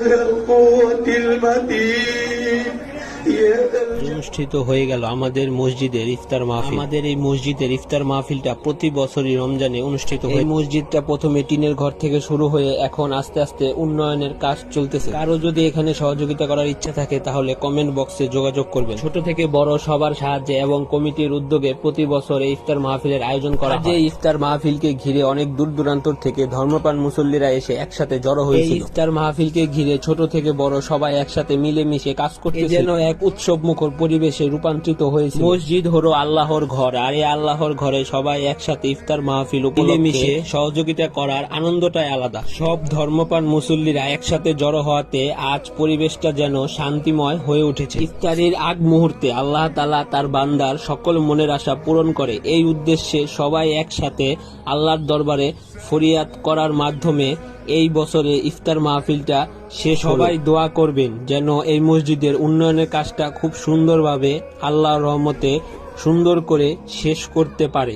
ذا القوة المتين অনুষ্ঠিত হয়ে গেল আমাদের মসজিদের ইফতার মাহফিল। আমাদের এই মসজিদের ইফতার মাহফিলটা প্রতি বছরই রমজানে অনুষ্ঠিত হয়। এই মসজিদটা প্রথমে টিনের ঘর থেকে শুরু হয়ে এখন আস্তে আস্তে উন্নয়নের কাজ চলতেছে। কারো যদি এখানে সহযোগিতা করার ইচ্ছা থাকে তাহলে কমেন্ট বক্সে যোগাযোগ করবেন। ছোট থেকে বড় সবার সাহায্যে এবং কমিটির উদ্যোগে প্রতি বছর এই ইফতার মাহফিলের আয়োজন করা হয়। এই ইফতার মাহফিলকে ঘিরে অনেক দূর দূরান্তর থেকে ধর্মপ্রাণ মুসল্লিরা এসে একসাথে জড়ো হয়েছিল। এই ইফতার মাহফিলকে ঘিরে ছোট থেকে বড় সবাই একসাথে মিলেমিশে কাজ করতে যেন এক উৎসব মুখর পরিবেশে রূপান্তরিত হয়েছে। মসজিদ হলো আল্লাহর ঘর, আর এই আল্লাহর ঘরে সবাই একসাথে ইফতার মাহফিল মিলেমিশে সহযোগিতা করার আনন্দটাই আলাদা। সব ধর্মপ্রাণ মুসল্লিরা একসাথে জড়ো হওয়াতে আজ পরিবেশটা যেন শান্তিময় হয়ে উঠেছে। ইফতারের আগ মুহূর্তে আল্লাহ তাআলা তার বান্দার সকল মনের আশা পূরণ করে। এই উদ্দেশ্যে সবাই একসাথে আল্লাহর দরবারে ফরিয়াদ করার মাধ্যমে এই বছরে ইফতার মাহফিলটা শেষ। সবাই দোয়া করবেন যেন এই মসজিদের উন্নয়নের কাজটা খুব সুন্দরভাবে আল্লাহর রহমতে সুন্দর করে শেষ করতে পারে।